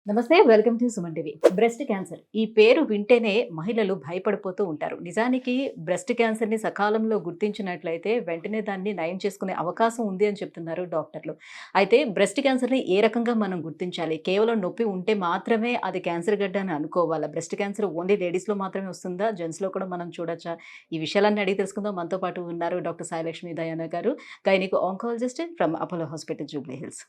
నమస్తే, welcome to Suman TV. Breast cancer ఈ పేరు వింటేనే మహిళలు భయపడిపోతూ ఉంటారు. నిజానికి బ్రెస్ట్ క్యాన్సర్ని సకాలంలో గుర్తించినట్లయితే వెంటనే దాన్ని నయం చేసుకునే అవకాశం ఉంది అని చెప్తున్నారు డాక్టర్లు. అయితే బ్రెస్ట్ క్యాన్సర్ని ఏ రకంగా మనం గుర్తించాలి? కేవలం నొప్పి ఉంటే మాత్రమే అది క్యాన్సర్ గడ్డ అని అనుకోవాలా? బ్రెస్ట్ క్యాన్సర్ ఓన్లీ లేడీస్లో మాత్రమే వస్తుందా? జెంట్స్లో కూడా మనం చూడొచ్చా? ఈ విషయాలన్నీ అడిగి తెలుసుకుందాం. మనతో పాటు ఉన్నారు డాక్టర్ సాయిలక్ష్మి దయాన గారు, gynaec oncologist from Apollo hospital, Jubilee hills.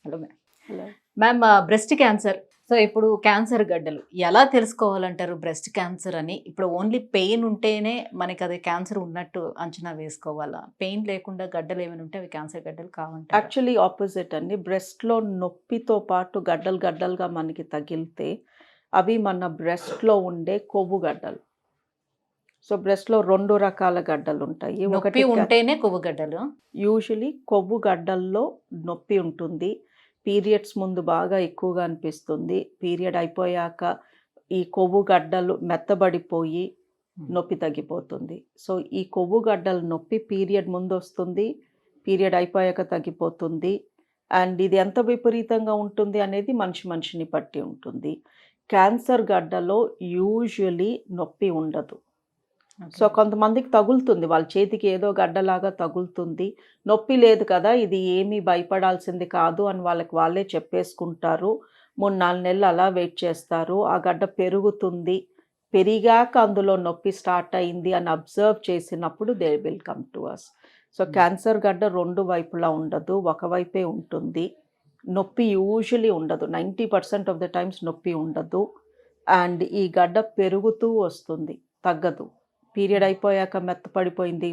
Hello ma'am. Hello ma'am, breast cancer. So ఇప్పుడు క్యాన్సర్ గడ్డలు ఎలా తెలుసుకోవాలంటారు బ్రెస్ట్ క్యాన్సర్ అని? ఇప్పుడు ఓన్లీ పెయిన్ ఉంటేనే మనకి అది క్యాన్సర్ ఉన్నట్టు అంచనా వేసుకోవాలా? పెయిన్ లేకుండా గడ్డలు ఏమైనా ఉంటే అవి క్యాన్సర్ గడ్డలు కావంటారా? యాక్చువల్లీ ఆపోజిట్ అండి. బ్రెస్ట్లో నొప్పితో పాటు గడ్డలు గడ్డలుగా మనకి తగిలితే అవి మన బ్రెస్ట్లో ఉండే కొవ్వు గడ్డలు. సో బ్రెస్ట్లో 2 రకాల గడ్డలు ఉంటాయి. నొప్పి ఉంటేనే కొవ్వు గడ్డలు. యూజువలీ కొవ్వు గడ్డల్లో నొప్పి ఉంటుంది. పీరియడ్స్ ముందు బాగా ఎక్కువగా అనిపిస్తుంది. పీరియడ్ అయిపోయాక ఈ కొవ్వు గడ్డలు మెత్తబడిపోయి నొప్పి తగ్గిపోతుంది. సో ఈ కొవ్వు గడ్డల నొప్పి పీరియడ్ ముందు వస్తుంది, పీరియడ్ అయిపోయాక తగ్గిపోతుంది. అండ్ ఇది ఎంత విపరీతంగా ఉంటుంది అనేది మనిషిని బట్టి ఉంటుంది. క్యాన్సర్ గడ్డలో యూజువలీ నొప్పి ఉండదు. సో కొంతమందికి తగులుతుంది, వాళ్ళ చేతికి ఏదో గడ్డలాగా తగులుతుంది, నొప్పి లేదు కదా, ఇది ఏమీ భయపడాల్సింది కాదు అని వాళ్ళే చెప్పేసుకుంటారు. 3-4 నెలలు అలా వెయిట్ చేస్తారు. ఆ గడ్డ పెరుగుతుంది, పెరిగాక అందులో నొప్పి స్టార్ట్ అయింది అని అబ్జర్వ్ చేసినప్పుడు they will come to us. So cancer గడ్డ 2 వైపులా ఉండదు, ఒకవైపే ఉంటుంది. నొప్పి యూజువలీ ఉండదు, 90% ఆఫ్ ద టైమ్స్ నొప్పి ఉండదు. అండ్ ఈ గడ్డ పెరుగుతూ వస్తుంది, తగ్గదు. పీరియడ్ అయిపోయాక మెత్తపడిపోయింది,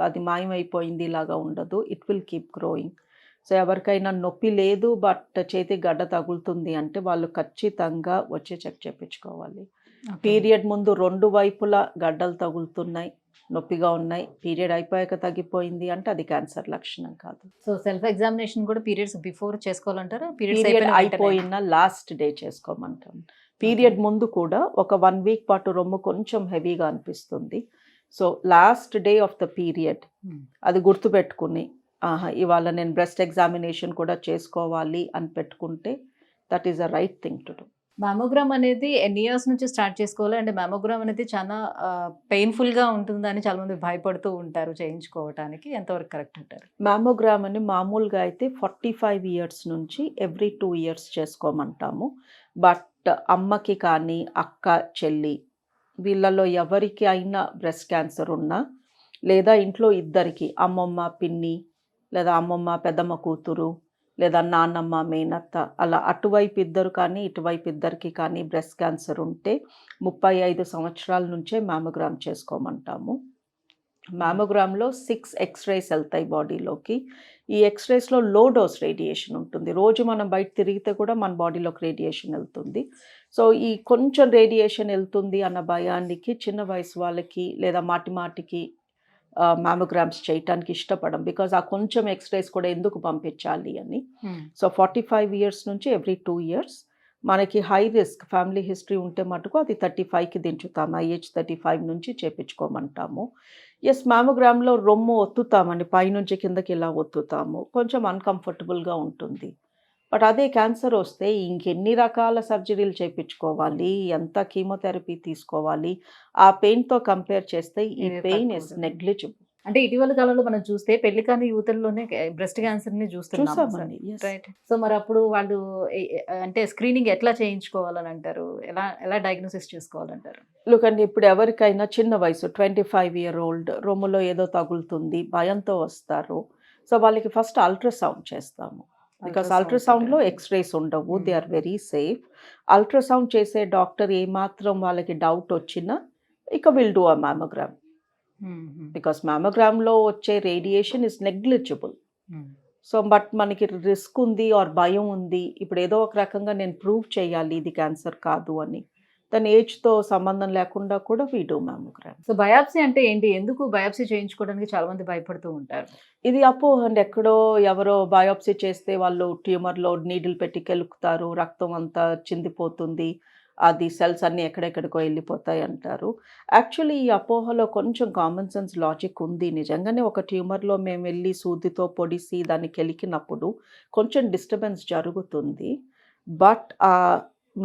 అది మాయమైపోయింది ఇలాగా ఉండదు. It will keep growing. So ఎవరికైనా నొప్పి లేదు బట్ చేతికి గడ్డ తగులుతుంది అంటే వాళ్ళు ఖచ్చితంగా వచ్చి చెక్ చేయించుకోవాలి. పీరియడ్ ముందు 2 వైపులా గడ్డలు తగులుతున్నాయి, నొప్పిగా ఉన్నాయి, పీరియడ్ అయిపోయాక తగ్గిపోయింది అంటే అది క్యాన్సర్ లక్షణం కాదు. సో సెల్ఫ్ ఎగ్జామినేషన్ కూడా పీరియడ్స్ బిఫోర్ చేసుకోవాలంటారా? పీరియడ్ అయిపోయిన లాస్ట్ డే చేసుకోమంటాం. పీరియడ్ ముందు కూడా ఒక 1 వీక్ పాటు రొమ్ము కొంచెం హెవీగా అనిపిస్తుంది. So last day of the period అది గుర్తుపెట్టుకుని ఇవాళ నేను బ్రెస్ట్ ఎగ్జామినేషన్ కూడా చేసుకోవాలి అని పెట్టుకుంటే that is the right thing to do. Mammogram అనేది ఎన్ని ఇయర్స్ నుంచి స్టార్ట్ చేసుకోవాలి? అంటే మ్యామోగ్రామ్ అనేది చాలా పెయిన్ఫుల్గా ఉంటుందని చాలామంది భయపడుతూ ఉంటారు చేయించుకోవటానికి. ఎంతవరకు కరెక్ట్ అంటారు? మ్యామోగ్రామ్ అని మామూలుగా అయితే 45 ఇయర్స్ నుంచి ఎవ్రీ 2 ఇయర్స్ చేసుకోమంటాము. బట్ అమ్మకి కానీ అక్క చెల్లి వీళ్ళలో ఎవరికి అయినా బ్రెస్ట్ క్యాన్సర్ ఉన్నా, లేదా ఇంట్లో ఇద్దరికి అమ్మమ్మ పిన్ని, లేదా అమ్మమ్మ పెద్దమ్మ కూతురు, లేదా నాన్నమ్మ మేనత్త, అలా అటువైపు ఇద్దరు కానీ ఇటువైపు ఇద్దరికి కానీ బ్రెస్ట్ క్యాన్సర్ ఉంటే 35 సంవత్సరాల నుంచే మ్యామోగ్రామ్ చేసుకోమంటాము. మ్యామోగ్రామ్లో 6 ఎక్స్రేస్ వెళ్తాయి బాడీలోకి. ఈ ఎక్స్రేస్లో లో డోస్ రేడియేషన్ ఉంటుంది. రోజు మనం బయట తిరిగితే కూడా మన బాడీలోకి రేడియేషన్ వెళ్తుంది. సో ఈ కొంచెం రేడియేషన్ వెళ్తుంది అన్న భయానికి చిన్న వయసు వాళ్ళకి లేదా మాటికి మ్యామోగ్రామ్స్ చేయటానికి ఇష్టపడం. బికాజ్ ఆ కొంచెం ఎక్స్రేస్ కూడా ఎందుకు పంపించాలి అని. సో 45 ఇయర్స్ నుంచి ఎవ్రీ 2 ఇయర్స్. మనకి హై రిస్క్ ఫ్యామిలీ హిస్టరీ ఉంటే మటుకు అది 35కి దించుతాము. ఐహెచ్ 35 నుంచి చేపించుకోమంటాము. ఎస్, మ్యామోగ్రామ్లో రొమ్ము ఒత్తుతామండి, పైనుంచి కిందకి ఇలా ఒత్తుతాము, కొంచెం అన్కంఫర్టబుల్గా ఉంటుంది. బట్ అదే క్యాన్సర్ వస్తే ఇంకెన్ని రకాల సర్జరీలు చేయించుకోవాలి, ఎంత కీమోథెరపీ తీసుకోవాలి, ఆ పెయిన్తో కంపేర్ చేస్తే ఈ పెయిన్ ఇస్ నెగ్లిజిబుల్. అంటే ఇటీవల కాలంలో మనం చూస్తే పెళ్లి కాని యువతల్లోనే బ్రెస్ట్ క్యాన్సర్ ని చూస్తున్నామండి. రైట్. సో మరి అప్పుడు వాళ్ళు అంటే స్క్రీనింగ్ ఎట్లా చేయించుకోవాలని అంటారు? ఎలా డయాగ్నోసిస్ చేసుకోవాలంటారు? లుకండి, ఇప్పుడు ఎవరికైనా చిన్న వయసు 25 ఇయర్ ఓల్డ్ రొమ్ములో ఏదో తగులుతుంది భయంతో వస్తారు. సో వాళ్ళకి ఫస్ట్ అల్ట్రాసౌండ్ చేస్తాము. బికాస్ అల్ట్రాసౌండ్లో ఎక్స్రేస్ ఉండవు, they are very safe. Ultrasound చేసే డాక్టర్ ఏమాత్రం వాళ్ళకి డౌట్ వచ్చినా ఇక will do a mammogram. Because మ్యామోగ్రామ్లో వచ్చే radiation is negligible. So but మనకి రిస్క్ ఉంది ఆర్ భయం ఉంది, ఇప్పుడు ఏదో ఒక రకంగా నేను ప్రూవ్ చేయాలి ఇది క్యాన్సర్ కాదు అని, దాని ఏజ్తో సంబంధం లేకుండా కూడా we do mammogram. So biopsy అంటే ఏంటి? ఎందుకు బయాప్సీ చేయించుకోవడానికి చాలా మంది భయపడుతూ ఉంటారు? ఇది అపోహ అండి. ఎక్కడో ఎవరో బయాప్సీ చేస్తే వాళ్ళు ట్యూమర్లో నీడిల్ పెట్టి కెలుకుతారు, రక్తం అంతా చిందిపోతుంది, అది సెల్స్ అన్నీ ఎక్కడెక్కడికో వెళ్ళిపోతాయి అంటారు. యాక్చువల్లీ ఈ అపోహలో కొంచెం కామన్ సెన్స్ లాజిక్ ఉంది. నిజంగానే ఒక ట్యూమర్లో మేము వెళ్ళి సూదితో పొడిసి దాన్ని కెలికినప్పుడు కొంచెం డిస్టర్బెన్స్ జరుగుతుంది. బట్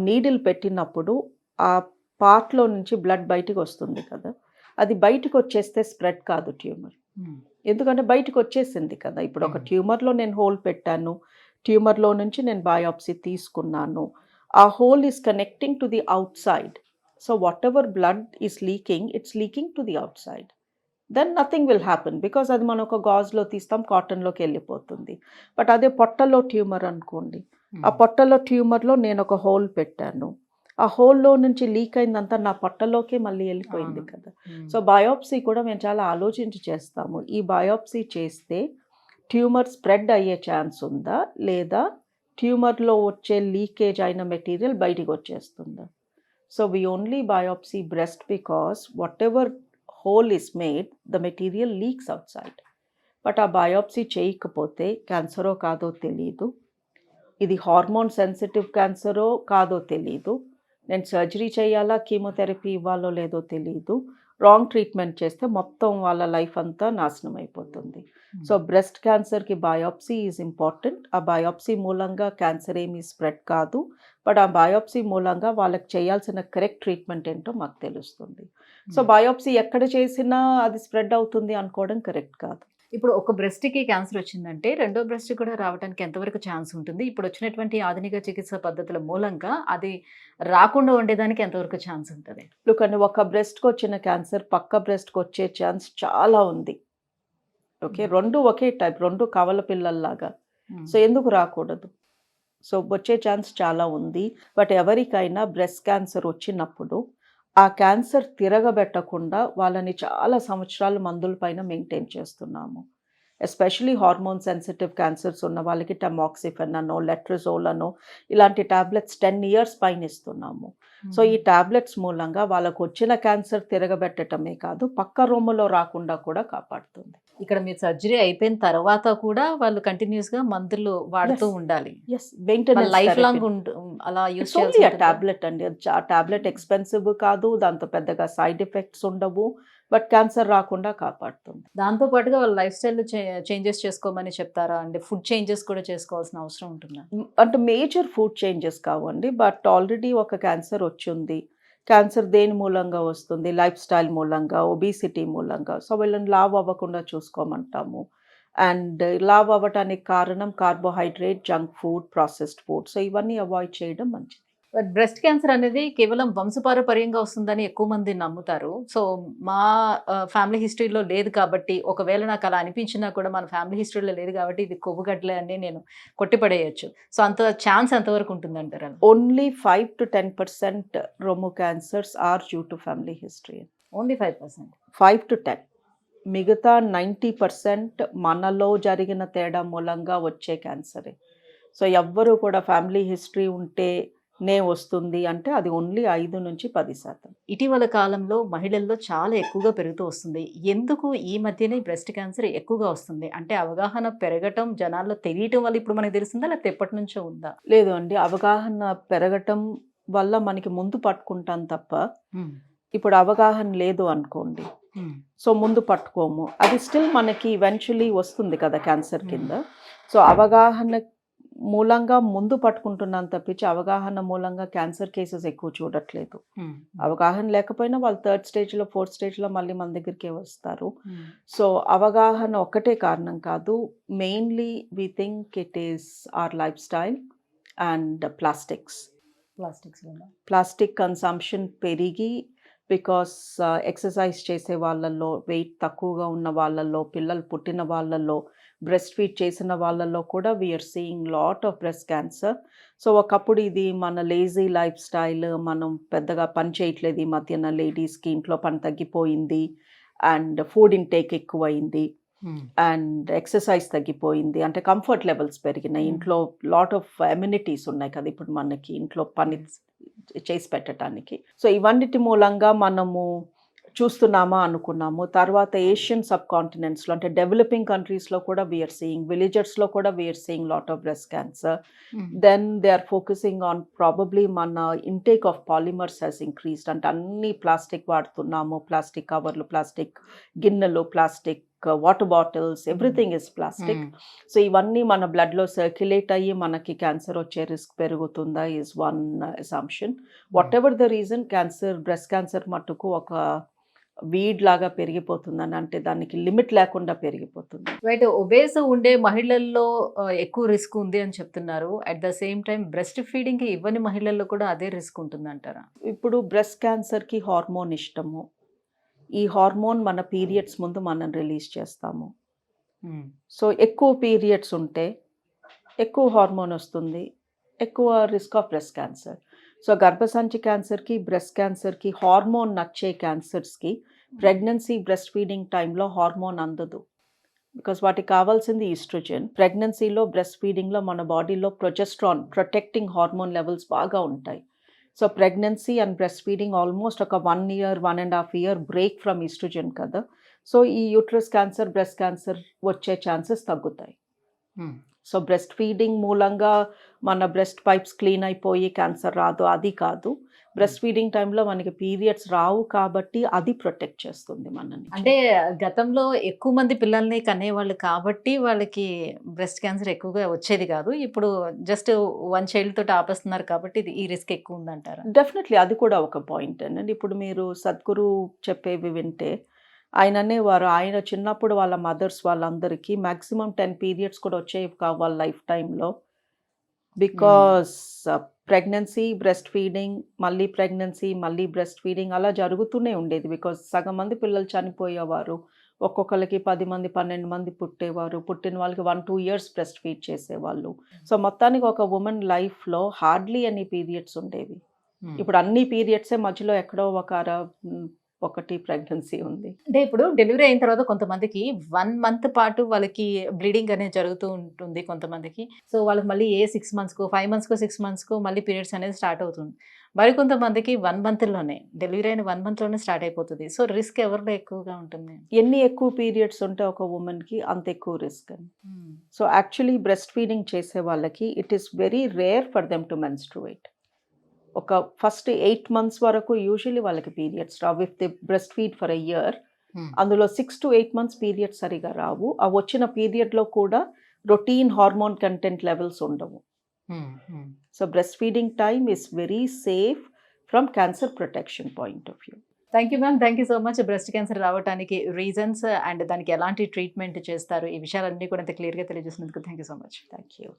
నీడిల్ పెట్టినప్పుడు ఆ పార్ట్లో నుంచి బ్లడ్ బయటికి వస్తుంది కదా, అది బయటికి వచ్చేస్తే స్ప్రెడ్ కాదు ట్యూమర్. ఎందుకంటే బయటకు వచ్చేసింది కదా. ఇప్పుడు ఒక ట్యూమర్లో నేను హోల్ పెట్టాను, ట్యూమర్లో నుంచి నేను బయాప్సీ తీసుకున్నాను, ఆ hole is connecting to the outside. So whatever blood is leaking, it's leaking to the outside. Then nothing will happen, because అది మనం ఒక గాజ్లో తీస్తాం, కాటన్లోకి వెళ్ళిపోతుంది. బట్ అదే పొట్టలో ట్యూమర్ అనుకోండి, ఆ పొట్టలో ట్యూమర్లో నేను ఒక హోల్ పెట్టాను, ఆ హోల్లో నుంచి లీక్ అయిందంతా నా పొట్టలోకే మళ్ళీ వెళ్ళిపోయింది కదా. సో బయాప్సీ కూడా మేము చాలా ఆలోచించి చేస్తాము. ఈ బయాప్సీ చేస్తే ట్యూమర్ స్ప్రెడ్ అయ్యే ఛాన్స్ ఉందా, లేదా ట్యూమర్లో వచ్చే లీకేజ్ అయిన మెటీరియల్ బయటికి వచ్చేస్తుందా. So we only biopsy breast because what ever whole is made, the material leaks out side. But ఆ బయాప్సీ చేయకపోతే క్యాన్సరో కాదో తెలీదు, ఇది హార్మోన్ సెన్సిటివ్ క్యాన్సరో కాదో తెలీదు, నేను సర్జరీ చేయాలా, కీమోథెరపీ ఇవ్వాలో లేదో తెలీదు, రాంగ్ ట్రీట్మెంట్ చేస్తే మొత్తం వాళ్ళ లైఫ్ అంతా నాశనం అయిపోతుంది. సో బ్రెస్ట్ క్యాన్సర్కి బయాప్సీ ఈజ్ ఇంపార్టెంట్. ఆ బయాప్సీ మూలంగా క్యాన్సర్ ఏమీ స్ప్రెడ్ కాదు, బట్ ఆ బయాప్సీ మూలంగా వాళ్ళకి చేయాల్సిన కరెక్ట్ ట్రీట్మెంట్ ఏంటో మాకు తెలుస్తుంది. సో బయాప్సీ ఎక్కడ చేసినా అది స్ప్రెడ్ అవుతుంది అనుకోవడం కరెక్ట్ కాదు. ఇప్పుడు ఒక బ్రెస్ట్కి క్యాన్సర్ వచ్చిందంటే రెండో బ్రెస్ట్ కూడా రావడానికి ఎంతవరకు ఛాన్స్ ఉంటుంది? ఇప్పుడు వచ్చినటువంటి ఆధునిక చికిత్స పద్ధతుల మూలంగా అది రాకుండా ఉండేదానికి ఎంతవరకు ఛాన్స్ ఉంటుంది? కానీ ఒక బ్రెస్ట్కి వచ్చిన క్యాన్సర్ పక్క బ్రెస్ట్కి వచ్చే ఛాన్స్ చాలా ఉంది. ఓకే, రెండు ఒకే టైప్, రెండు కవల పిల్లల్లాగా. సో ఎందుకు రాకూడదు? సో వచ్చే ఛాన్స్ చాలా ఉంది. బట్ ఎవరికైనా బ్రెస్ట్ క్యాన్సర్ వచ్చినప్పుడు ఆ క్యాన్సర్ తిరగబెట్టకుండా వాళ్ళని చాలా సంవత్సరాలు మందుల పైన మెయింటైన్ చేస్తున్నాము. ఎస్పెషలీ హార్మోన్ సెన్సిటివ్ క్యాన్సర్స్ ఉన్న వాళ్ళకి టమాక్సిఫెన్ అనో, లెట్రజోల్ అనో ఇలాంటి టాబ్లెట్స్ 10 years పైన ఇస్తున్నాము. సో ఈ టాబ్లెట్స్ మూలంగా వాళ్ళకు వచ్చిన క్యాన్సర్ తిరగబెట్టడమే కాదు, పక్క రొమ్ములో రాకుండా కూడా కాపాడుతుంది. ఇక్కడ మీరు సర్జరీ అయిపోయిన తర్వాత కూడా వాళ్ళు కంటిన్యూస్గా మందులు వాడుతూ ఉండాలి. లైఫ్ లాంగ్ అలా యూస్ చేయాలి. టాబ్లెట్ అండి, ఆ టాబ్లెట్ ఎక్స్పెన్సివ్ కాదు, దాంతో పెద్దగా సైడ్ ఎఫెక్ట్స్ ఉండవు, బట్ క్యాన్సర్ రాకుండా కాపాడుతుంది. దాంతో పాటుగా వాళ్ళ లైఫ్ స్టైల్ చేంజెస్ చేసుకోమని చెప్తారా అండి? ఫుడ్ చేంజెస్ కూడా చేసుకోవాల్సిన అవసరం ఉంటుందా? అంటే మేజర్ ఫుడ్ చేంజెస్ కావండి, బట్ ఆల్రెడీ ఒక క్యాన్సర్ వచ్చింది. క్యాన్సర్ దేని మూలంగా వస్తుంది? లైఫ్ స్టైల్ మూలంగా, ఒబిసిటీ మూలంగా. సో వీళ్ళని లావ్ అవ్వకుండా చూసుకోమంటాము. అండ్ లావ్ అవ్వటానికి కారణం carbohydrate, junk food, processed food. So ఇవన్నీ అవాయిడ్ చేయడం మంచిది. బట్ బ్రెస్ట్ క్యాన్సర్ అనేది కేవలం వంశపారపర్యంగా వస్తుందని ఎక్కువ మంది నమ్ముతారు. సో మా ఫ్యామిలీ హిస్టరీలో లేదు కాబట్టి, ఒకవేళ నాకు అలా అనిపించినా కూడా మన ఫ్యామిలీ హిస్టరీలో లేదు కాబట్టి ఇది కొవ్వుగడ్డలే అని నేను కొట్టిపడేయచ్చు. సో అంత ఛాన్స్ ఎంతవరకు ఉంటుందంటారు? ఓన్లీ 5 to 10% రొమ్ము cancers are due to family history. Only 5%? 5 to 10. మిగతా 90% మనలో జరిగిన తేడా మూలంగా వచ్చే క్యాన్సరే. సో ఎవ్వరూ కూడా ఫ్యామిలీ హిస్టరీ ఉంటే నే వస్తుంది అంటే అది ఓన్లీ 5 నుంచి 10%. ఇటీవల కాలంలో మహిళల్లో చాలా ఎక్కువగా పెరుగుతూ వస్తుంది. ఎందుకు ఈ మధ్యనే బ్రెస్ట్ క్యాన్సర్ ఎక్కువగా వస్తుంది? అంటే అవగాహన పెరగటం, జనాల్లో తెలియటం వల్ల ఇప్పుడు మనకు తెలిసిందా, లేకపోతే ఎప్పటి నుంచో ఉందా? లేదు అండి, అవగాహన పెరగటం వల్ల మనకి ముందు పట్టుకుంటాం తప్ప, ఇప్పుడు అవగాహన లేదు అనుకోండి, సో ముందు పట్టుకోము. అది స్టిల్ మనకి ఈవెన్చువలీ వస్తుంది కదా క్యాన్సర్ కింద. సో అవగాహన మూలంగా ముందు పట్టుకుంటున్నాను తప్పించి అవగాహన మూలంగా క్యాన్సర్ కేసెస్ ఎక్కువ చూడట్లేదు. అవగాహన లేకపోయినా వాళ్ళు 3rd స్టేజ్లో 4th స్టేజ్లో మళ్ళీ మన దగ్గరికే వస్తారు. సో అవగాహన ఒక్కటే కారణం కాదు, mainly we think it is our life style and plastic consumption పెరిగి, బికాస్ ఎక్సర్సైజ్ చేసే వాళ్ళల్లో, వెయిట్ తక్కువగా ఉన్న వాళ్ళల్లో, పిల్లలు పుట్టిన వాళ్ళల్లో, బ్రెస్ట్ ఫీడ్ చేసిన వాళ్ళల్లో కూడా we're seeing lot of breast cancer. So ఒకప్పుడు ఇది మన లేజీ లైఫ్ స్టైల్, మనం పెద్దగా పని చేయట్లేదు ఈ మధ్యన, లేడీస్కి ఇంట్లో పని తగ్గిపోయింది, అండ్ ఫుడ్ ఇంటేక్ ఎక్కువైంది, అండ్ ఎక్సర్సైజ్ తగ్గిపోయింది, అంటే కంఫర్ట్ లెవెల్స్ పెరిగినాయి, ఇంట్లో లాట్ ఆఫ్ ఎమ్యూనిటీస్ ఉన్నాయి కదా ఇప్పుడు మనకి ఇంట్లో పని చేసి పెట్టడానికి. సో ఇవన్నిటి మూలంగా మనము చూస్తున్నామా అనుకున్నాము. తర్వాత ఏషియన్ సబ్ కాంటినెంట్స్లో, అంటే డెవలపింగ్ కంట్రీస్లో కూడా వీఆర్ సీయింగ్, విలేజర్స్లో కూడా we're seeing lot of breast cancer. Then they are focusing on probably మన intake of polymers has increased. అంటే అన్ని ప్లాస్టిక్ వాడుతున్నాము, ప్లాస్టిక్ కవర్లు, ప్లాస్టిక్ గిన్నెలు, plastic water bottles, everything is plastic. So ఇవన్నీ మన బ్లడ్లో సర్క్యులేట్ అయ్యి మనకి క్యాన్సర్ వచ్చే రిస్క్ పెరుగుతుందా is one assumption. What ever the reason, cancer, breast cancer మట్టుకు ఒక వీడ్ లాగా పెరిగిపోతుందని, అంటే దానికి లిమిట్ లేకుండా పెరిగిపోతుంది. రైట్. ఒబేస్ ఉండే మహిళల్లో ఎక్కువ రిస్క్ ఉంది అని చెప్తున్నారు. At the same time breast feeding ఇవ్వని మహిళల్లో కూడా అదే రిస్క్ ఉంటుందంటారా? ఇప్పుడు బ్రెస్ట్ క్యాన్సర్కి హార్మోన్ ఇష్టము. ఈ హార్మోన్ మన పీరియడ్స్ ముందు మనం రిలీజ్ చేస్తాము. సో ఎక్కువ పీరియడ్స్ ఉంటే ఎక్కువ హార్మోన్ వస్తుంది, ఎక్కువ risk of breast cancer. So గర్భసంచి క్యాన్సర్కి, బ్రెస్ట్ క్యాన్సర్కి, హార్మోన్ నచ్చే క్యాన్సర్స్కి ప్రెగ్నెన్సీ, బ్రెస్ట్ ఫీడింగ్ టైంలో హార్మోన్ అందదు. బికాస్ వాటికి కావాల్సింది ఈస్ట్రోజన్. ప్రెగ్నెన్సీలో, బ్రెస్ట్ ఫీడింగ్లో మన బాడీలో ప్రొజెస్ట్రాన్, ప్రొటెక్టింగ్ హార్మోన్ లెవెల్స్ బాగా ఉంటాయి. So pregnancy and breast feeding almost ఒక 1 year, 1.5 year break from estrogen కదా. సో ఈ యూట్రస్ క్యాన్సర్, బ్రెస్ట్ క్యాన్సర్ వచ్చే ఛాన్సెస్ తగ్గుతాయి. సో బ్రెస్ట్ ఫీడింగ్ మూలంగా మన బ్రెస్ట్ పైప్స్ క్లీన్ అయిపోయి క్యాన్సర్ రాదు, అది కాదు. బ్రెస్ట్ ఫీడింగ్ టైంలో మనకి పీరియడ్స్ రావు కాబట్టి అది ప్రొటెక్ట్ చేస్తుంది మనని. అంటే గతంలో ఎక్కువ మంది పిల్లల్ని కనేవాళ్ళు కాబట్టి వాళ్ళకి బ్రెస్ట్ క్యాన్సర్ ఎక్కువగా వచ్చేది కాదు. ఇప్పుడు జస్ట్ 1 child తోటి ఆపేస్తున్నారు కాబట్టి ఈ రిస్క్ ఎక్కువ ఉందంటారా? డెఫినెట్లీ అది కూడా ఒక పాయింట్ అండి. ఇప్పుడు మీరు సద్గురు చెప్పేవి వింటే ఆయన అనేవారు, ఆయన చిన్నప్పుడు వాళ్ళ మదర్స్ వాళ్ళందరికీ మ్యాక్సిమం 10 periods కూడా వచ్చేవి కావు వాళ్ళ లైఫ్ టైంలో. బికాస్ ప్రెగ్నెన్సీ, బ్రెస్ట్ ఫీడింగ్, మళ్ళీ ప్రెగ్నెన్సీ, మళ్ళీ బ్రెస్ట్ ఫీడింగ్ అలా జరుగుతూనే ఉండేది. బికాస్ సగం మంది పిల్లలు చనిపోయేవారు, ఒక్కొక్కరికి 10 మంది, 12 మంది పుట్టేవారు. పుట్టిన వాళ్ళకి 1-2 years బ్రెస్ట్ ఫీడ్ చేసేవాళ్ళు. సో మొత్తానికి ఒక ఉమెన్ లైఫ్లో హార్డ్లీ ఎనీ పీరియడ్స్ ఉండేవి. ఇప్పుడు అన్ని పీరియడ్సే, మధ్యలో ఎక్కడో ఒకటి ప్రెగ్నెన్సీ ఉంది. అంటే ఇప్పుడు డెలివరీ అయిన తర్వాత కొంతమందికి 1 month పాటు వాళ్ళకి బ్లీడింగ్ అనేది జరుగుతూ ఉంటుంది కొంతమందికి. సో వాళ్ళకి మళ్ళీ 6 monthsకో, 5 monthsకో, 6 monthsకో మళ్ళీ పీరియడ్స్ అనేది స్టార్ట్ అవుతుంది. మరి కొంతమందికి 1 monthలోనే, డెలివరీ అయిన 1 monthలోనే స్టార్ట్ అయిపోతుంది. సో రిస్క్ ఎవరిలో ఎక్కువగా ఉంటుంది? ఎన్ని ఎక్కువ పీరియడ్స్ ఉంటే ఒక ఉమెన్కి అంత ఎక్కువ రిస్క్ అని. సో యాక్చువల్లీ బ్రెస్ట్ ఫీడింగ్ చేసే వాళ్ళకి it is very rare for them to menstruate. ఒక ఫస్ట్ 8 months వరకు యూజువల్లీ వాళ్ళకి periods Rao. If they breast feed for a year, అందులో 6 to 8 months పీరియడ్స్ సరిగా రావు. ఆ వచ్చిన పీరియడ్లో కూడా రొటీన్ హార్మోన్ కంటెంట్ లెవెల్స్ ఉండవు. So breast feeding time is very safe from cancer protection point of view. Thank you ma'am. Thank you so much. Breast cancer రావడానికి reasons and దానికి ఎలాంటి treatment చేస్తారు, ఈ విషయాలన్నీ కూడా ఇంత క్లియర్గా తెలియజేసినందుకు thank you so much. Thank you.